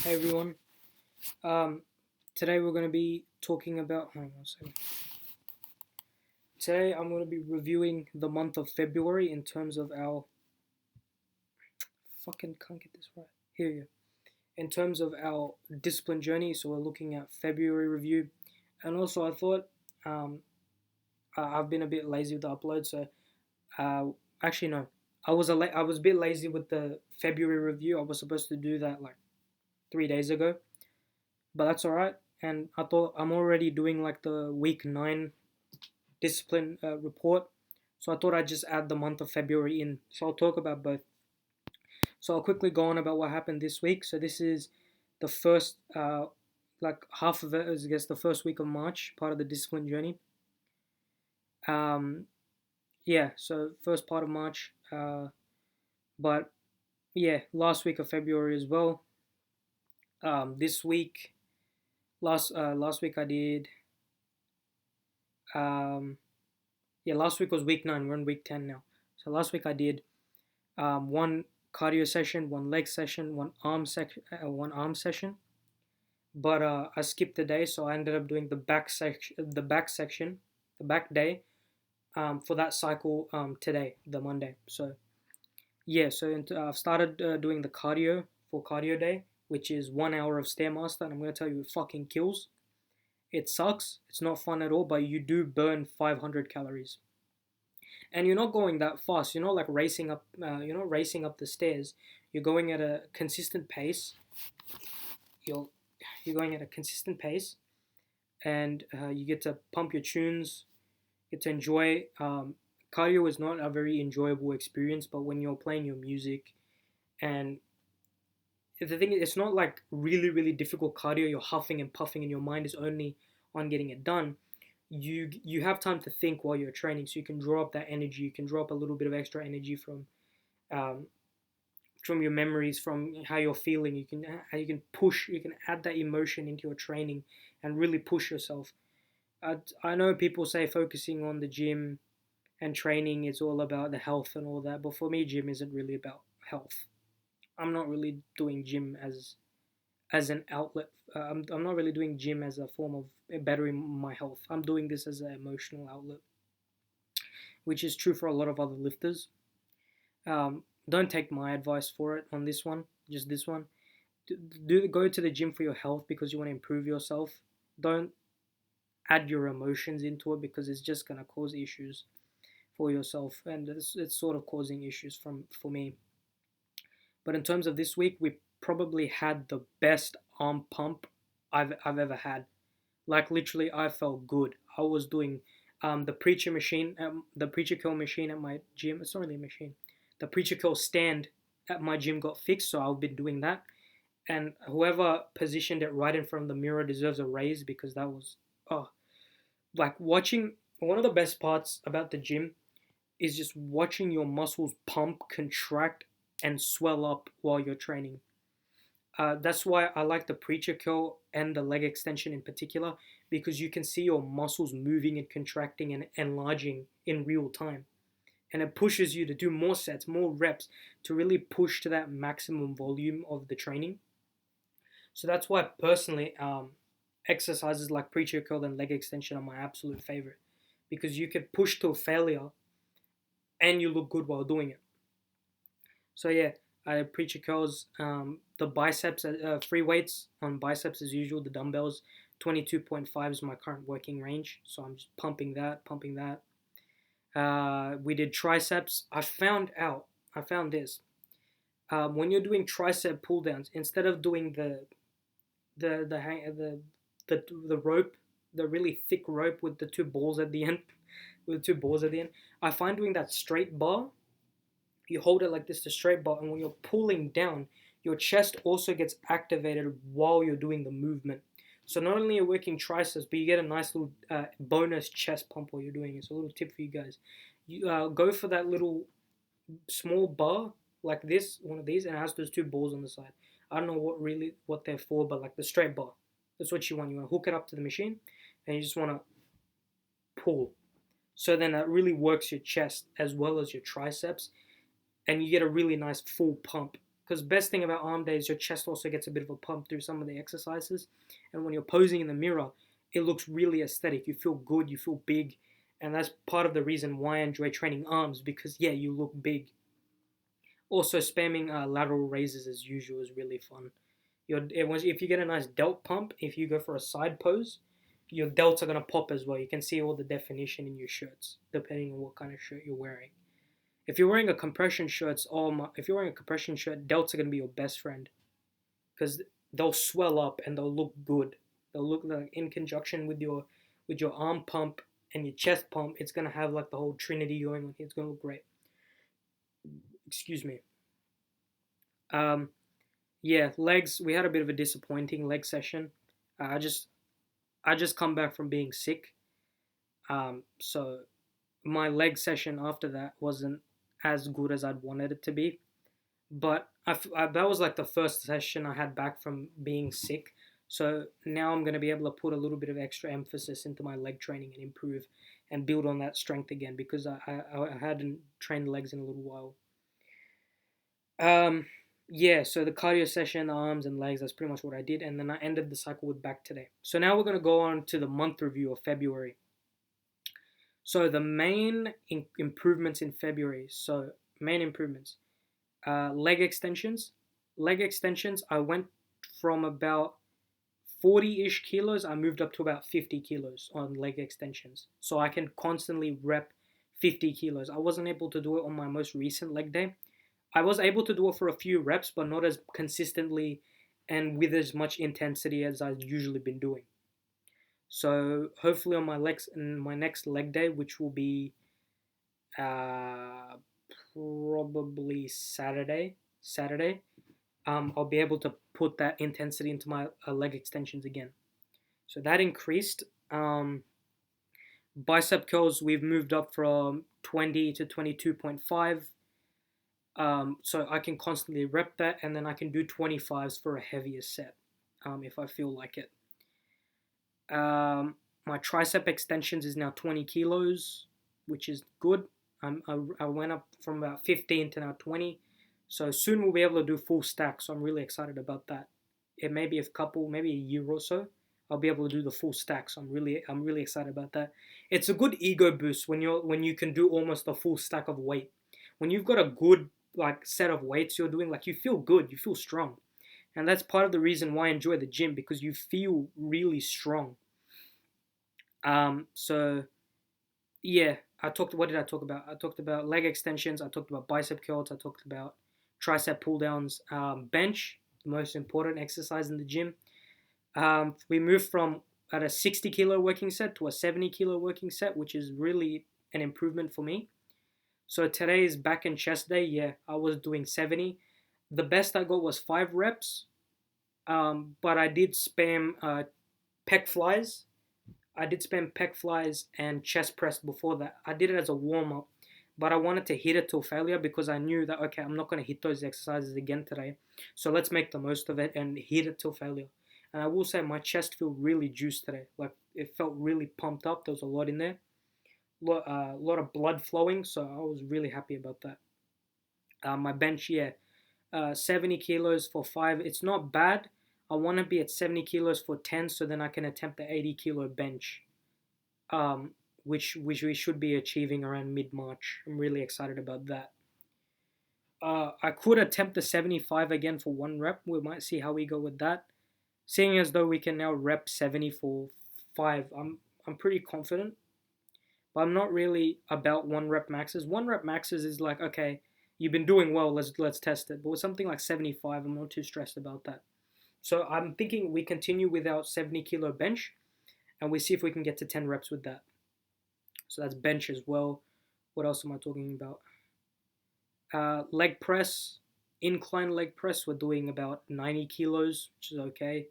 Hey everyone. Um, Today we're going to be talking about. Hold on one second. Today I'm going to be reviewing the month of February in terms of our. Fucking can't get this right. Here you go. In terms of our discipline journey, so we're looking at February review, and also I thought um, I've been a bit lazy with the upload, so uh, actually no, I was a bit lazy with the February review. I was supposed to do that like 3 days ago, but that's all right. And I thought I'm already doing like the week 9 discipline report. So I thought I'd just add the month of February in. So I'll talk about both. So I'll quickly go on about what happened this week. So this is the first, like half of it is, I guess, the first week of March, part of the discipline journey. Um, yeah, so first part of March. But yeah, last week of February as well. This week, last week I did. Um, yeah, last week was week 9. We're on week 10 now. So last week I did one cardio session, one leg session, one arm session. But I skipped the day, so I ended up doing the back day for that cycle today, the Monday. So yeah, so I've started doing the cardio for cardio day, which is 1 hour of stairmaster, and I'm gonna tell you, it fucking kills. It sucks. It's not fun at all, but you do burn 500 calories, and you're not going that fast. You're not like racing up. You're not racing up the stairs. You're going at a consistent pace. You're you're going at a consistent pace, and you get to pump your tunes. Get to enjoy. Cardio is not a very enjoyable experience, but when you're playing your music, and the thing is, it's not like really difficult cardio. You're huffing and puffing, and your mind is only on getting it done. You have time to think while you're training, so you can draw up that energy. You can draw up a little bit of extra energy um, from your memories, from how you're feeling. You can add that emotion into your training and really push yourself. I know people say focusing on the gym and training is all about the health and all that, but for me, gym isn't really about health. I'm not really doing gym as an outlet. I'm not really doing gym as a form of bettering my health. I'm doing this as an emotional outlet, which is true for a lot of other lifters. Don't take my advice for it on this one, just this one. Go to the gym for your health because you want to improve yourself. Don't add your emotions into it because it's just gonna cause issues for yourself, and it's sort of causing issues for me. But in terms of this week, we probably had the best arm pump I've ever had. Like literally, I felt good. I was doing the preacher curl machine at my gym. It's not really a machine. The preacher curl stand at my gym got fixed, so I've been doing that. And whoever positioned it right in front of the mirror deserves a raise because that was oh, like watching. One of the best parts about the gym is just watching your muscles pump, contract, and swell up while you're training. That's why I like the preacher curl and the leg extension in particular, because you can see your muscles moving and contracting and enlarging in real time. And it pushes you to do more sets, more reps, to really push to that maximum volume of the training. So that's why personally, exercises like preacher curl and leg extension are my absolute favorite, because you can push to failure and you look good while doing it. So yeah, I preacher curls, the biceps, free weights on biceps as usual. The dumbbells, 22.5 is my current working range. So I'm just pumping that, pumping that. We did triceps. I found this. When you're doing tricep pull downs, instead of doing the hang, the rope, the really thick rope with the two balls at the end, with the two balls at the end, I find doing that straight bar, you hold it like this, the straight bar, and when you're pulling down, your chest also gets activated while you're doing the movement. So not only are you working triceps, but you get a nice little bonus chest pump while you're doing it. It's a little tip for you guys. You go for that little small bar like this, one of these, and it has those two balls on the side. I don't know what they're for, but like the straight bar, that's what you want. You want to hook it up to the machine, and you just want to pull. So then that really works your chest as well as your triceps, and you get a really nice full pump because best thing about arm day is your chest also gets a bit of a pump through some of the exercises, and when you're posing in the mirror, it looks really aesthetic. You feel good, you feel big, and that's part of the reason why I enjoy training arms, because yeah, you look big. Also, spamming lateral raises as usual is really fun. If you get a nice delt pump, if you go for a side pose, your delts are gonna pop as well. You can see all the definition in your shirts, depending on what kind of shirt you're wearing. If you're wearing a compression shirt, if you're wearing a compression shirt, delts are gonna be your best friend, because they'll swell up and they'll look good. They'll look like in conjunction with your arm pump and your chest pump. It's gonna have like the whole trinity going on. It's gonna look great. Excuse me. Um, yeah, legs. We had a bit of a disappointing leg session. I just I just come back from being sick. So my leg session after that wasn't as good as I'd wanted it to be. But that was like the first session I had back from being sick. So now I'm going to be able to put a little bit of extra emphasis into my leg training and improve and build on that strength again, because I hadn't trained legs in a little while. Um, yeah, so the cardio session, the arms and legs, that's pretty much what I did. And then I ended the cycle with back today. So now we're going to go on to the month review of February. So the main improvements in February. So main improvements. Leg extensions. Leg extensions, I went from about 40-ish kilos, I moved up to about 50 kilos on leg extensions. So I can constantly rep 50 kilos. I wasn't able to do it on my most recent leg day. I was able to do it for a few reps, but not as consistently and with as much intensity as I've usually been doing. So hopefully on my next leg day, which will be uh, probably Saturday, I'll be able to put that intensity into my leg extensions again. So that increased. Bicep curls, we've moved up from 20 to 22.5. So I can constantly rep that, and then I can do 25s for a heavier set if I feel like it. My tricep extensions is now 20 kilos, which is good. I went up from about 15 to now 20. So soon we'll be able to do full stack. So I'm really excited about that. It may be maybe a year or so, I'll be able to do the full stack. So I'm really excited about that. It's a good ego boost when you can do almost a full stack of weight. When you've got a good like set of weights you're doing, like you feel good, you feel strong, and that's part of the reason why I enjoy the gym, because you feel really strong. So yeah, I talked. What did I talk about? I talked about leg extensions. I talked about bicep curls. I talked about tricep pull downs. Bench, the most important exercise in the gym. We moved from at a 60 kilo working set to a 70 kilo working set, which is really an improvement for me. So today is back and chest day. Yeah, I was doing 70. The best I got was 5 reps. But I did spam pec flies. I did spam pec flies and chest press before that. I did it as a warm up, but I wanted to hit it till failure, because I knew that, okay, I'm not going to hit those exercises again today. So let's make the most of it and hit it till failure. And I will say my chest felt really juiced today. Like it felt really pumped up. There was a lot in there, a lot of blood flowing. So I was really happy about that. My bench, yeah, 70 kilos for 5. It's not bad. I want to be at 70 kilos for 10, so then I can attempt the 80 kilo bench, which we should be achieving around mid-March. I'm really excited about that. I could attempt the 75 again for 1 rep. We might see how we go with that. Seeing as though we can now rep 70 for 5, I'm pretty confident. But I'm not really about 1 rep maxes. 1 rep maxes is like, okay, you've been doing well, let's test it. But with something like 75, I'm not too stressed about that. So I'm thinking we continue with our 70 kilo bench, and we see if we can get to 10 reps with that. So that's bench as well. What else am I talking about? Leg press, incline leg press, we're doing about 90 kilos, which is okay.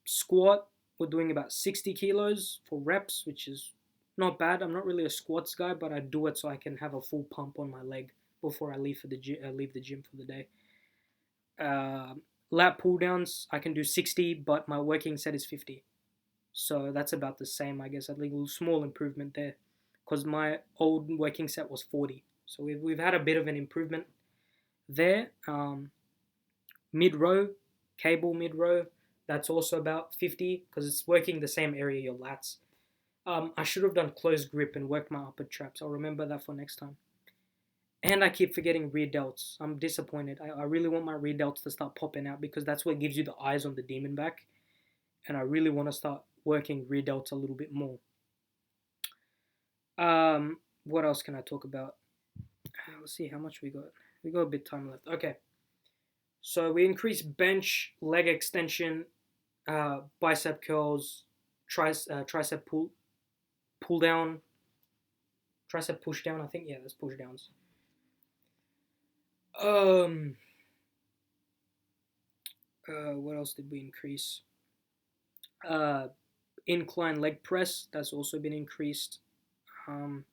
Squat, we're doing about 60 kilos for reps, which is not bad. I'm not really a squats guy, but I do it so I can have a full pump on my leg before I leave the gym for the day. Lat pull downs, I can do 60, but my working set is 50. So that's about the same, I guess. At least a small improvement there, because my old working set was 40. So we've had a bit of an improvement. there. Mid row, cable mid row, that's also about 50 because it's working the same area, your lats. I should have done close grip and worked my upper traps. I'll remember that for next time. And I keep forgetting rear delts. I'm disappointed. I really want my rear delts to start popping out because that's what gives you the eyes on the demon back. And I really want to start working rear delts a little bit more. What else can I talk about? Let's see how much we got. We got a bit time left. Okay. So we increased bench, leg extension, bicep curls, tricep pull down, tricep push down. I think that's push downs. Um, what else did we increase? Uh, incline leg press. That's also been increased. Um,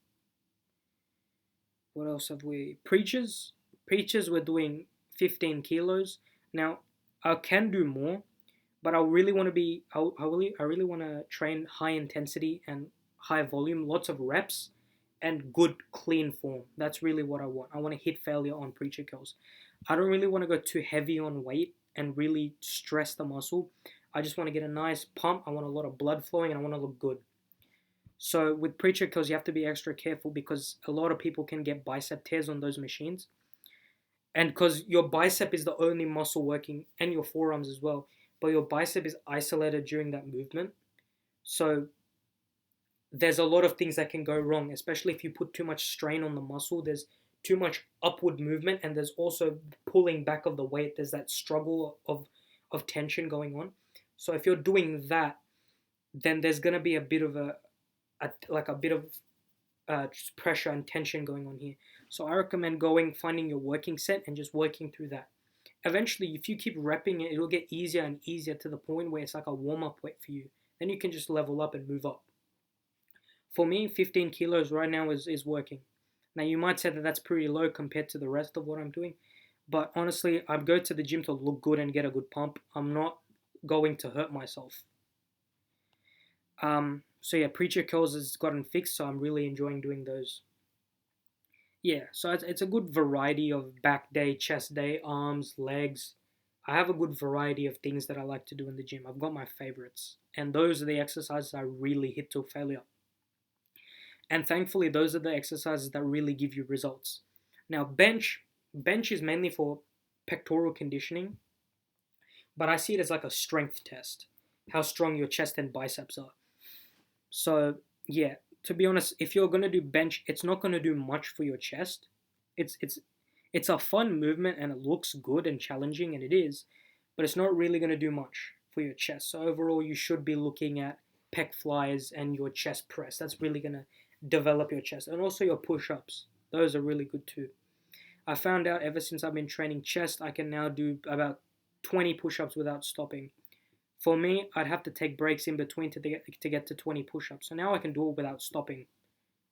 what else have we? Preachers. Preachers. We're doing 15 kilos. Now, I can do more, but I really want to be. I really want to train high intensity and high volume, lots of reps, and good clean form. That's really what I want. I want to hit failure on preacher curls. I don't really want to go too heavy on weight and really stress the muscle. I just want to get a nice pump. I want a lot of blood flowing and I want to look good. So with preacher curls, you have to be extra careful because a lot of people can get bicep tears on those machines. And because your bicep is the only muscle working, and your forearms as well, but your bicep is isolated during that movement. So there's a lot of things that can go wrong, especially if you put too much strain on the muscle. There's too much upward movement, and there's also pulling back of the weight. There's that struggle of tension going on. So if you're doing that, then there's gonna be a bit of a bit of pressure and tension going on here. So I recommend finding your working set and just working through that. Eventually, if you keep repping it, it'll get easier and easier to the point where it's like a warm up weight for you. Then you can just level up and move up. For me, 15 kilos right now is working. Now, you might say that that's pretty low compared to the rest of what I'm doing, but honestly, I go to the gym to look good and get a good pump. I'm not going to hurt myself. So yeah, preacher curls has gotten fixed, so I'm really enjoying doing those. Yeah, so it's a good variety of back day, chest day, arms, legs. I have a good variety of things that I like to do in the gym. I've got my favorites, and those are the exercises I really hit to failure. And thankfully, those are the exercises that really give you results. Now, bench is mainly for pectoral conditioning, but I see it as like a strength test, how strong your chest and biceps are. So yeah, to be honest, if you're gonna do bench, it's not gonna do much for your chest. It's it's it's a fun movement and it looks good and challenging, and it is, but it's not really gonna do much for your chest. So overall, you should be looking at pec flies and your chest press. That's really gonna develop your chest, and also your push-ups. Those are really good too. I found out ever since I've been training chest, I can now do about 20 push-ups without stopping. For me, I'd have to take breaks in between to get to 20 push-ups. So now I can do it without stopping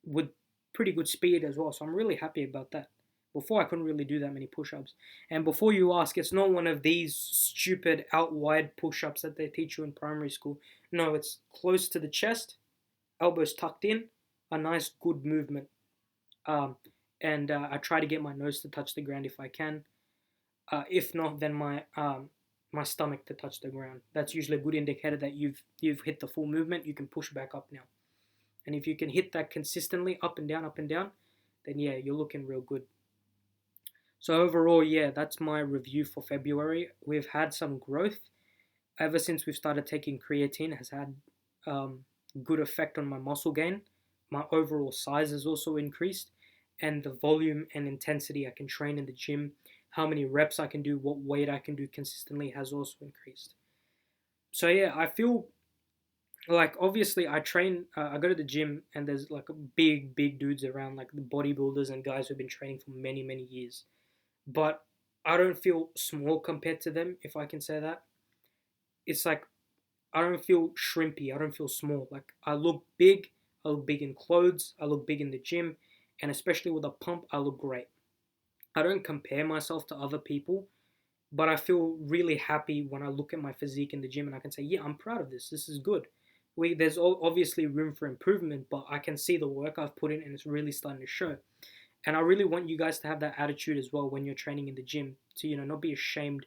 with pretty good speed as well. So I'm really happy about that. Before I couldn't really do that many push-ups. And before you ask, it's not one of these stupid out wide push-ups that they teach you in primary school. No, it's close to the chest, elbows tucked in, a nice good movement. And I try to get my nose to touch the ground if I can. If not, then my stomach to touch the ground. That's usually a good indicator that you've hit the full movement. You can push back up now. And if you can hit that consistently up and down, then yeah, you're looking real good. So overall, yeah, that's my review for February. We've had some growth ever since we've started taking creatine. Has had good effect on my muscle gain. My overall size has also increased, and the volume and intensity I can train in the gym, how many reps I can do, what weight I can do consistently has also increased. So yeah, I feel like obviously I go to the gym and there's like big dudes around, like the bodybuilders and guys who've been training for many years, but I don't feel small compared to them, if I can say that. It's like I don't feel shrimpy, I don't feel small. Like I look big, I look big in clothes, I look big in the gym, and especially with a pump, I look great. I don't compare myself to other people, but I feel really happy when I look at my physique in the gym and I can say, yeah, I'm proud of this. This is good. There's obviously room for improvement, but I can see the work I've put in and it's really starting to show. And I really want you guys to have that attitude as well when you're training in the gym, to not be ashamed